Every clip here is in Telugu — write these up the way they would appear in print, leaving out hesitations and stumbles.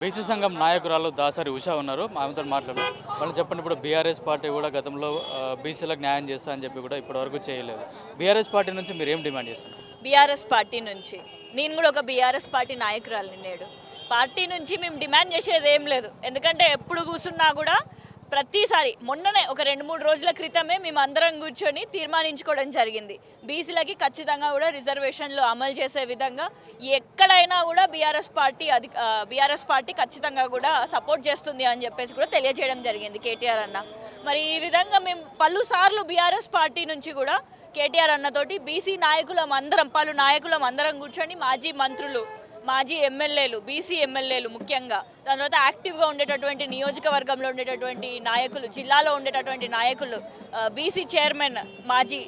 బీసీ సంఘం నాయకురాలు దాసరి ఉషా ఉన్నారు. ఆమెతో మాట్లాడు. వాళ్ళు చెప్పండి, ఇప్పుడు బీఆర్ఎస్ పార్టీ కూడా గతంలో బీసీలకు న్యాయం చేస్తా అని చెప్పి కూడా ఇప్పటివరకు చేయలేదు. బీఆర్ఎస్ పార్టీ నుంచి మీరు ఏం డిమాండ్ చేస్తున్నారు? బీఆర్ఎస్ పార్టీ నుంచి నేను కూడా ఒక బీఆర్ఎస్ పార్టీ నాయకురాలిని. నేడు పార్టీ నుంచి మేము డిమాండ్ చేసేది ఏం లేదు. ఎందుకంటే ఎప్పుడు కూర్చున్నా కూడా ప్రతిసారి మొన్ననే ఒక 2-3 రోజుల క్రితమే మేము అందరం కూర్చొని తీర్మానించుకోవడం జరిగింది. బీసీలకి ఖచ్చితంగా కూడా రిజర్వేషన్లు అమలు చేసే విధంగా ఎక్కడైనా కూడా బీఆర్ఎస్ పార్టీ ఖచ్చితంగా కూడా సపోర్ట్ చేస్తుంది అని చెప్పేసి కూడా తెలియజేయడం జరిగింది కేటీఆర్ అన్న. మరి ఈ విధంగా మేము పలుసార్లు బీఆర్ఎస్ పార్టీ నుంచి కూడా కేటీఆర్ అన్నతోటి బీసీ పలు నాయకులం అందరం కూర్చొని మాజీ మంత్రులు, మాజీ ఎమ్మెల్యేలు, బీసీ ఎమ్మెల్యేలు ముఖ్యంగా, దాని తర్వాత యాక్టివ్గా ఉండేటటువంటి నియోజకవర్గంలో ఉండేటటువంటి నాయకులు, జిల్లాలో ఉండేటటువంటి నాయకులు, బీసీ చైర్మన్ మాజీ,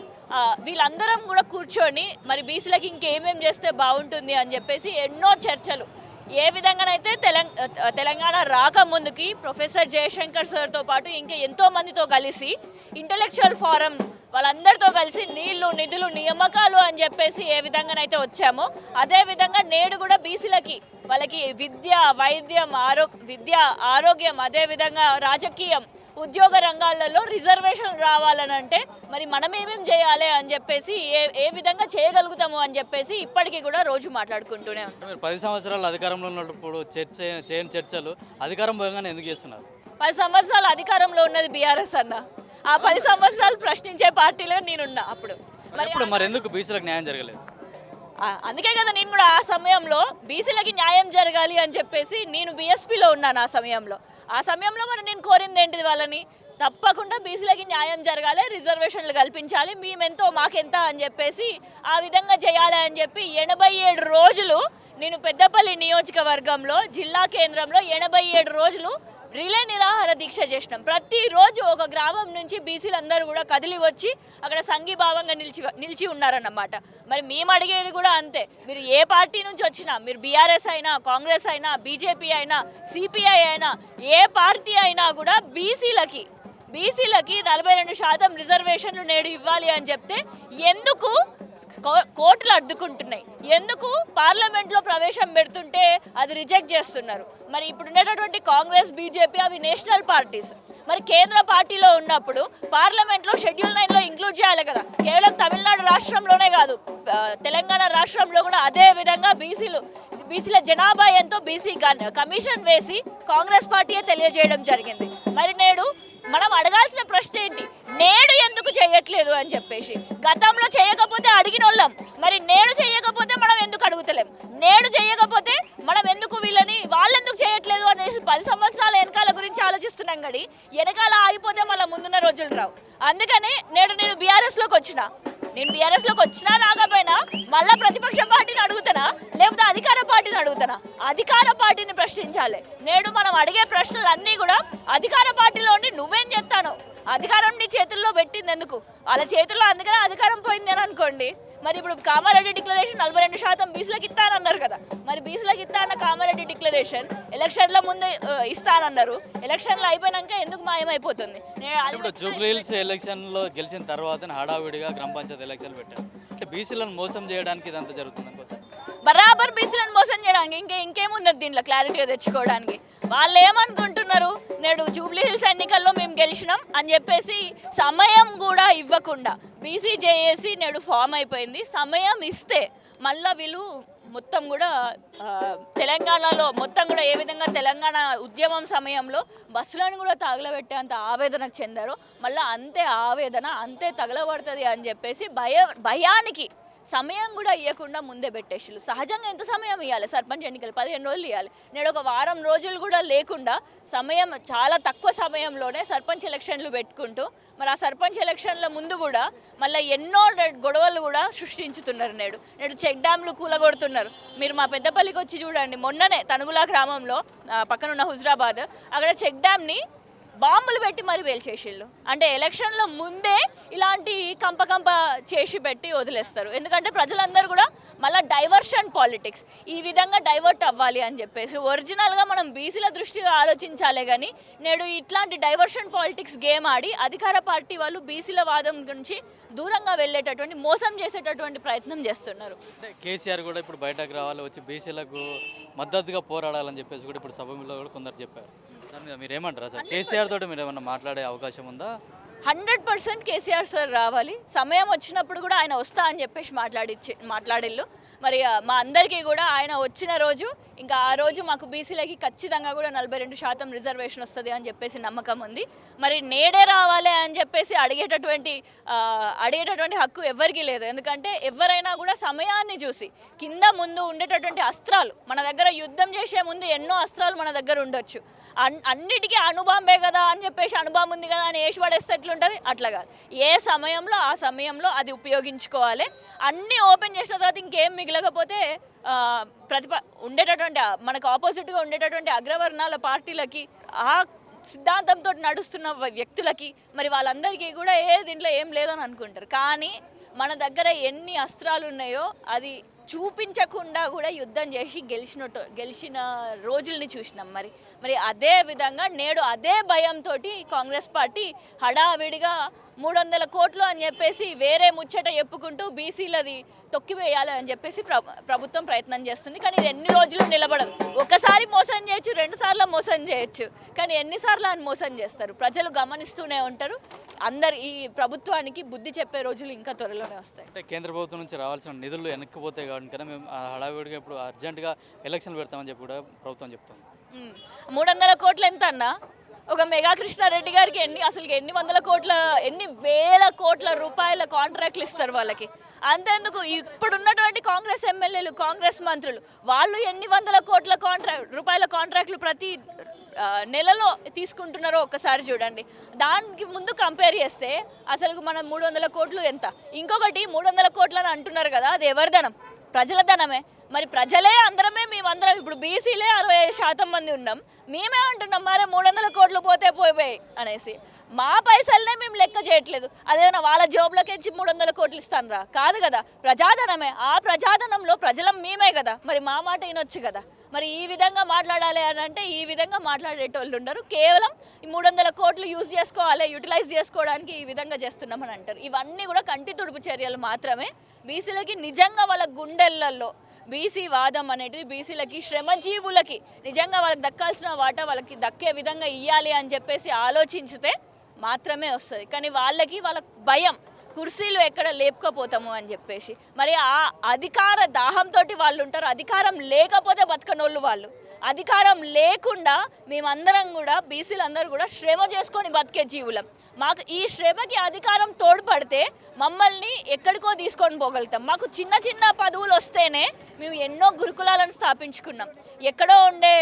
వీళ్ళందరం కూడా కూర్చొని మరి బీసీలకి ఇంకేమేం చేస్తే బాగుంటుంది అని చెప్పేసి ఎన్నో చర్చలు. ఏ విధంగానైతే తెలంగాణ రాకముందుకి ప్రొఫెసర్ జయశంకర్ సార్తో పాటు ఇంకా ఎంతోమందితో కలిసి ఇంటలెక్చువల్ ఫోరం వాళ్ళందరితో కలిసి నీళ్లు, నిధులు, నియామకాలు అని చెప్పేసి ఏ విధంగానైతే వచ్చామో అదే విధంగా నేడు కూడా బీసీలకి వాళ్ళకి విద్య, వైద్యం, ఆరోగ్యం, అదేవిధంగా రాజకీయం, ఉద్యోగ రంగాలలో రిజర్వేషన్ రావాలని అంటే మరి మనం ఏమేం చేయాలి అని చెప్పేసి ఏ విధంగా చేయగలుగుతాము అని చెప్పేసి ఇప్పటికీ కూడా రోజు మాట్లాడుకుంటూనే ఉంటాం. 10 సంవత్సరాలు అధికారంలో ఉన్నప్పుడు చేయని చర్చలు అధికారం పోగానే ఎందుకు చేస్తున్నారు? 10 సంవత్సరాలు అధికారంలో ఉన్నది బీఆర్ఎస్ అన్న. ఆ 10 సంవత్సరాలు ప్రశ్నించే పార్టీలో నేనున్నా. అప్పుడు మరి ఎందుకు బీసీలకు న్యాయం జరగలేదు? అందుకే కదా నేను కూడా ఆ సమయంలో బీసీలకి న్యాయం జరగాలి అని చెప్పేసి నేను బీఎస్పీలో ఉన్నాను. ఆ సమయంలో మరి నేను కోరింది ఏంటిది? వాళ్ళని తప్పకుండా బీసీలకి న్యాయం జరగాలి, రిజర్వేషన్లు కల్పించాలి, మేమెంతో మాకెంత అని చెప్పేసి ఆ విధంగా చేయాలి అని చెప్పి 87 రోజులు నేను పెద్దపల్లి నియోజకవర్గంలో జిల్లా కేంద్రంలో 87 రోజులు రిలే నిరాహార దీక్ష చేసినాం. ప్రతిరోజు ఒక గ్రామం నుంచి బీసీలందరూ కూడా కదిలి వచ్చి అక్కడ సంఘీభావంగా నిలిచి ఉన్నారన్నమాట. మరి మేము అడిగేది కూడా అంతే. మీరు ఏ పార్టీ నుంచి వచ్చినా, మీరు బీఆర్ఎస్ అయినా, కాంగ్రెస్ అయినా, బీజేపీ అయినా, సిపిఐ అయినా, ఏ పార్టీ అయినా కూడా బీసీలకి 42% రిజర్వేషన్లు నేడు ఇవ్వాలి అని చెప్తే ఎందుకు కోర్టులు అడ్డుకుంటున్నాయి? ఎందుకు పార్లమెంట్లో ప్రవేశం పెడుతుంటే అది రిజెక్ట్ చేస్తున్నారు? మరి ఇప్పుడు ఉండేటటువంటి కాంగ్రెస్, బీజేపీ అవి నేషనల్ పార్టీస్. మరి కేంద్ర పార్టీలో ఉన్నప్పుడు పార్లమెంట్లో షెడ్యూల్ 9లో ఇంక్లూడ్ చేయాలి కదా. కేవలం తమిళనాడు రాష్ట్రంలోనే కాదు, తెలంగాణ రాష్ట్రంలో కూడా అదే విధంగా బీసీల జనాభా ఎంతో బీసీ కమిషన్ వేసి కాంగ్రెస్ పార్టీయే తెలియజేయడం జరిగింది. మరి నేడు మనం అడగాల్సిన ప్రశ్న ఏంటి? నేడు ఎందుకు చేయట్లేదు అని చెప్పేసి. గతంలో చేయకపోతే అడిగిన వాళ్ళం, మరి నేడు చేయకపోతే మనం ఎందుకు అడుగుతలేం? నేడు చేయకపోతే మనం ఎందుకు వాళ్ళెందుకు చేయట్లేదు అనేసి 10 సంవత్సరాల వెనకాల గురించి ఆలోచిస్తున్నాం. గడి వెనకాల ఆగిపోతే మళ్ళీ ముందున్న రోజులు రావు. అందుకనే నేను బీఆర్ఎస్లోకి వచ్చినా రాకపోయినా మళ్ళీ ప్రతిపక్ష పార్టీని అడుగుతానా, లేకపోతే అధికార పార్టీని అడుగుతానా? అధికార పార్టీని ప్రశ్నించాలి. నేడు మనం అడిగే ప్రశ్నలన్నీ కూడా అధికార పార్టీలో ఉండి నువ్వేం చేస్తాను, అధికారం నీ చేతుల్లో పెట్టింది ఎందుకు? వాళ్ళ చేతుల్లో అందుకనే అధికారం పోయింది అని అనుకోండి. మరి ఇప్పుడు కామారెడ్డి డిక్లరేషన్ 42% బీసీలకు ఇస్తానన్నారు కదా. మరి బీసీలకు ఇస్తానన్న కామారెడ్డి డిక్లరేషన్ ఎలక్షన్ల ముందు ఇస్తానన్నారు, ఎలక్షన్లు అయిపోయినాక ఎందుకు మాయమైపోతుంది? జూబ్లీ హిల్స్ ఎలక్షన్లో గెలిచిన తర్వాత హడావిడిగా గ్రామ పంచాయతీ ఎలక్షన్లు పెట్టారు. అంటే బీసీలను మోసం చేయడానికి ఇదంతా జరుగుతుంది అనుకోవచ్చు. బరాబర్ బీసీలను మోసం చేయడానికి ఇంకేమున్నది దీంట్లో క్లారిటీగా తెచ్చుకోవడానికి? వాళ్ళు ఏమనుకుంటున్నారు? నేడు జూబ్లీ హిల్స్ ఎన్నికల్లో మేము గెలిచినాం అని చెప్పేసి సమయం కూడా ఇవ్వకుండా బీసీ జేఏసీ నేడు ఫామ్ అయిపోయింది. సమయం ఇస్తే మళ్ళీ వీళ్ళు మొత్తం కూడా తెలంగాణలో మొత్తం కూడా ఏ విధంగా తెలంగాణ ఉద్యమం సమయంలో బస్సులను కూడా తగలబెట్టేంత ఆవేదనకు చెందారో మళ్ళీ అంతే ఆవేదన అంతే తగలబడుతుంది అని చెప్పేసి భయానికి సమయం కూడా ఇవ్వకుండా ముందే పెట్టేసిళ్ళు. సహజంగా ఎంత సమయం ఇవ్వాలి? సర్పంచ్ ఎన్నికలు 15 రోజులు ఇవ్వాలి. నేడు ఒక వారం రోజులు కూడా లేకుండా సమయం, చాలా తక్కువ సమయంలోనే సర్పంచ్ ఎలక్షన్లు పెట్టుకుంటూ మరి ఆ సర్పంచ్ ఎలక్షన్ల ముందు కూడా మళ్ళీ ఎన్నో గొడవలు కూడా సృష్టించుతున్నారు. నేడు చెక్ డ్యామ్లు కూలగొడుతున్నారు. మీరు మా పెద్దపల్లికి వచ్చి చూడండి. మొన్ననే తనుగుల గ్రామంలో పక్కనున్న హుజరాబాద్ అక్కడ చెక్ డ్యామ్ని బాంబులు పెట్టి మరి వేల్చేసిళ్ళు. అంటే ఎలక్షన్ల ముందే ఇలాంటి కంప చేసి పెట్టి వదిలేస్తారు. ఎందుకంటే ప్రజలందరూ కూడా మళ్ళీ డైవర్షన్ పాలిటిక్స్ ఈ విధంగా డైవర్ట్ అవ్వాలి అని చెప్పేసి ఒరిజినల్గా మనం బీసీల దృష్టిగా ఆలోచించాలే కానీ నేడు ఇట్లాంటి డైవర్షన్ పాలిటిక్స్ గేమ్ ఆడి అధికార పార్టీ వాళ్ళు బీసీల వాదం నుంచి దూరంగా వెళ్ళేటటువంటి మోసం చేసేటటువంటి ప్రయత్నం చేస్తున్నారు. అంటే కేసీఆర్ కూడా ఇప్పుడు బయటకు రావాలి, వచ్చి బీసీలకు మద్దతుగా పోరాడాలని చెప్పేసి కూడా ఇప్పుడు సభలో కూడా కొందరు చెప్పారు. దాని మీద మీరు ఏమంటారు అసలు? కేసీఆర్ తోటి మీరు ఏమన్నా మాట్లాడే అవకాశం ఉందా? 100% కేసీఆర్ సార్ రావాలి. సమయం వచ్చినప్పుడు కూడా ఆయన వస్తా అని చెప్పేసి మాట్లాడిల్లు. మరి మా అందరికీ కూడా ఆయన వచ్చిన రోజు ఇంకా ఆ రోజు మాకు బీసీలకి ఖచ్చితంగా కూడా 42% రిజర్వేషన్ వస్తుంది అని చెప్పేసి నమ్మకం ఉంది. మరి నేడే రావాలి అని చెప్పేసి అడిగేటటువంటి హక్కు ఎవరికీ లేదు. ఎందుకంటే ఎవరైనా కూడా సమయాన్ని చూసి కింద ముందు ఉండేటటువంటి అస్త్రాలు మన దగ్గర యుద్ధం చేసే ముందు ఎన్నో అస్త్రాలు మన దగ్గర ఉండొచ్చు. అన్నిటికీ అణుబాంబే కదా అని చెప్పేసి అణుబాంబు ఉంది కదా అని వేసి పడేస్తే ఎట్లుంటుంది? అట్లా కాదు. ఏ సమయంలో ఆ సమయంలో అది ఉపయోగించుకోవాలి. అన్నీ ఓపెన్ చేసిన తర్వాత ఇంకేం మిగలకపోతే ఉండేటటువంటి మనకు ఆపోజిట్గా ఉండేటటువంటి అగ్రవర్ణాల పార్టీలకి ఆ సిద్ధాంతంతో నడుస్తున్న వ్యక్తులకి మరి వాళ్ళందరికీ కూడా దీంట్లో ఏం లేదని అనుకుంటారు. కానీ మన దగ్గర ఎన్ని అస్త్రాలు ఉన్నాయో అది చూపించకుండా కూడా యుద్ధం చేసి గెలిచిన రోజుల్ని చూసినాం. మరి అదే విధంగా నేడు అదే భయంతో కాంగ్రెస్ పార్టీ హడావిడిగా 300 కోట్లు అని చెప్పేసి వేరే ముచ్చట చెప్పుకుంటూ బీసీలది తొక్కివేయాలి అని చెప్పేసి ప్రభుత్వం ప్రయత్నం చేస్తుంది. కానీ ఇది ఎన్ని రోజులు నిలబడదు. ఒకసారి మోసం చేయొచ్చు, 2 సార్లు మోసం చేయొచ్చు, కానీ ఎన్నిసార్లు అని మోసం చేస్తారు ప్రజలు గమనిస్తూనే ఉంటారు. ఈ ప్రభుత్వానికి బుద్ధి చెప్పే రోజులు ఇంకా త్వరలోనే వస్తాయి. అంటే కేంద్ర ప్రభుత్వం నుంచి రావాల్సిన నిధులు వెనక్కిపోతాయి కాబట్టి మేము హడావిడిగా ఇప్పుడు అర్జెంటుగా ఎలక్షన్లు పెడతామని చెప్పి కూడా ప్రభుత్వం చెప్తాం. 300 కోట్లు ఎంత అన్నా ఒక మెగా కృష్ణారెడ్డి గారికి ఎన్ని వేల కోట్ల రూపాయల కాంట్రాక్ట్లు ఇస్తారు వాళ్ళకి. అంతేందుకు ఇప్పుడు ఉన్నటువంటి కాంగ్రెస్ ఎమ్మెల్యేలు, కాంగ్రెస్ మంత్రులు వాళ్ళు ఎన్ని వందల కోట్ల రూపాయల కాంట్రాక్ట్లు ప్రతి నెలలో తీసుకుంటున్నారో ఒక్కసారి చూడండి. దానికి ముందు కంపేర్ చేస్తే అసలు మనం 300 కోట్లు ఎంత? ఇంకొకటి 300 కోట్లు అని అంటున్నారు కదా, అది ఎవరి ధనం? ప్రజల ధనమే. మరి ప్రజలే మేమందరం ఇప్పుడు బీసీలే 65% మంది ఉన్నాం. మేమే అంటున్నాం మరి 300 కోట్లు పోయాయి అనేసి. మా పైసలనే మేము లెక్క చేయట్లేదు. అదేనా వాళ్ళ జోబులకి ఇచ్చి 300 కోట్లు ఇస్తాను రా? కాదు కదా, ప్రజాధనమే. ఆ ప్రజాధనంలో ప్రజలం మేమే కదా, మరి మా మాట వినొచ్చు కదా. మరి ఈ విధంగా మాట్లాడాలి అని అంటే ఈ విధంగా మాట్లాడేటోళ్ళు ఉండరు. కేవలం ఈ 300 కోట్లు యూటిలైజ్ చేసుకోవడానికి ఈ విధంగా చేస్తున్నామని అంటారు. ఇవన్నీ కూడా కంటి తుడుపు చర్యలు మాత్రమే. బీసీలకి నిజంగా వాళ్ళ గుండెళ్లలో బీసీ వాదం అనేది బీసీలకి, శ్రమజీవులకి నిజంగా వాళ్ళకి దక్కాల్సిన వాటా వాళ్ళకి దక్కే విధంగా ఇవ్వాలి అని చెప్పేసి ఆలోచించితే మాత్రమే వస్తుంది. కానీ వాళ్ళ భయం, కుర్చీలు ఎక్కడ లేపుకపోతాము అని చెప్పేసి. మరి ఆ అధికార దాహంతో వాళ్ళు ఉంటారు. అధికారం లేకపోతే బతకనోళ్ళు వాళ్ళు. అధికారం లేకుండా మేమందరం కూడా బీసీలందరూ కూడా శ్రమ చేసుకొని బతికే జీవులం. మాకు ఈ శ్రమకి అధికారం తోడ్పడితే మమ్మల్ని ఎక్కడికో తీసుకొని పోగలుగుతాం. మాకు చిన్న పదవులు వస్తేనే మేము ఎన్నో గురుకులాలను స్థాపించుకున్నాం. ఎక్కడో ఉండే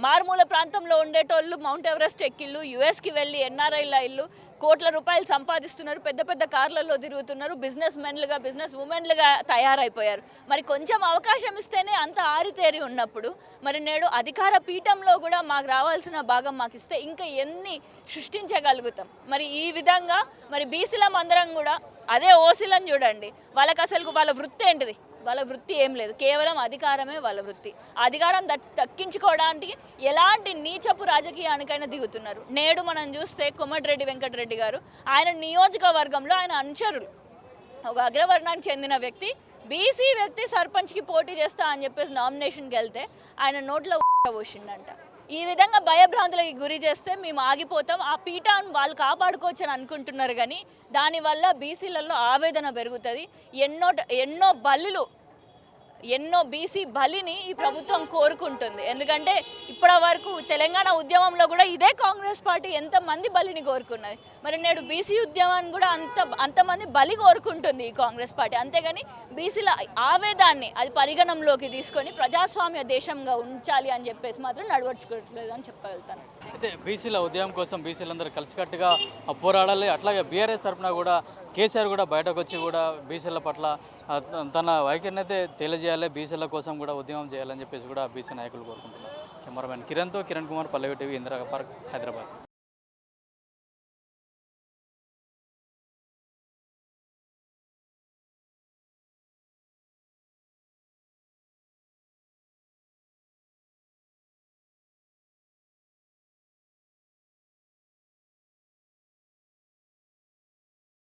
మారుమూల ప్రాంతంలో ఉండేటోళ్ళు మౌంట్ ఎవరెస్ట్ ఎక్కిళ్ళు, యుఎస్కి వెళ్ళి ఎన్ఆర్ఐల ఇల్లు కోట్ల రూపాయలు సంపాదిస్తున్నారు, పెద్ద కార్లలో తిరుగుతున్నారు, బిజినెస్ ఉమెన్లుగా తయారైపోయారు. మరి కొంచెం అవకాశం ఇస్తేనే అంత ఆరితేరి ఉన్నప్పుడు మరి నేడు అధికార పీఠంలో కూడా మాకు రావాల్సిన భాగం మాకు ఇస్తే ఇంకా ఎన్ని సృష్టించగలుగుతాం. మరి ఈ విధంగా మరి బీసీలం అందరం కూడా అదే ఓసీలను చూడండి, వాళ్ళకి అసలు వాళ్ళ వృత్తి ఏంటిది? వాళ్ళ వృత్తి ఏం లేదు, కేవలం అధికారమే వాళ్ళ వృత్తి. అధికారం దక్కించుకోవడానికి ఎలాంటి నీచపు రాజకీయానికైనా దిగుతున్నారు. నేడు మనం చూస్తే కోమటిరెడ్డి వెంకటరెడ్డి గారు ఆయన నియోజకవర్గంలో ఆయన అనుచరులు ఒక అగ్రవర్ణానికి చెందిన వ్యక్తి, బీసీ వ్యక్తి సర్పంచ్కి పోటీ చేస్తా అని చెప్పేసి నామినేషన్కి వెళ్తే ఆయన నోట్లో పోసిండంట. ఈ విధంగా భయభ్రాంతులకి గురి చేస్తే మేము ఆగిపోతాం. ఆ పీఠాన్ని వాళ్ళు కాపాడుకోవచ్చు అని అనుకుంటున్నారు, కానీ దానివల్ల బీసీలలో ఆవేదన పెరుగుతుంది. ఎన్నో బీసీ బలిని ఈ ప్రభుత్వం కోరుకుంటుంది. ఎందుకంటే ఇప్పటి వరకు తెలంగాణ ఉద్యమంలో కూడా ఇదే కాంగ్రెస్ పార్టీ ఎంతమంది బలిని కోరుకున్నది. మరి నేడు బీసీ ఉద్యమాన్ని కూడా అంతమంది బలి కోరుకుంటుంది ఈ కాంగ్రెస్ పార్టీ. అంతేగాని బీసీల ఆవేదాన్ని అది పరిగణంలోకి తీసుకొని ప్రజాస్వామ్య దేశంగా ఉంచాలి అని చెప్పేసి మాత్రం నడవచ్చుకోవట్లేదు అని చెప్పగలుగుతాను. అయితే బీసీల ఉద్యమం కోసం బీసీలందరూ కలిసికట్టుగా పోరాడాలి. అట్లాగే బీఆర్ఎస్ తరఫున కూడా కేసీఆర్ కూడా బయటకు వచ్చి కూడా బీసీల పట్ల తన వైఖరిని అయితే తెలియజేయాలి, బీసీల కోసం కూడా ఉద్యమం చేయాలని చెప్పేసి కూడా బీసీ నాయకులు కోరుకుంటున్నారు. కెమెరామెన్ కిరణ్తో కిరణ్ కుమార్, పల్లవి టీవీ, ఇందిరా పార్క్, హైదరాబాద్.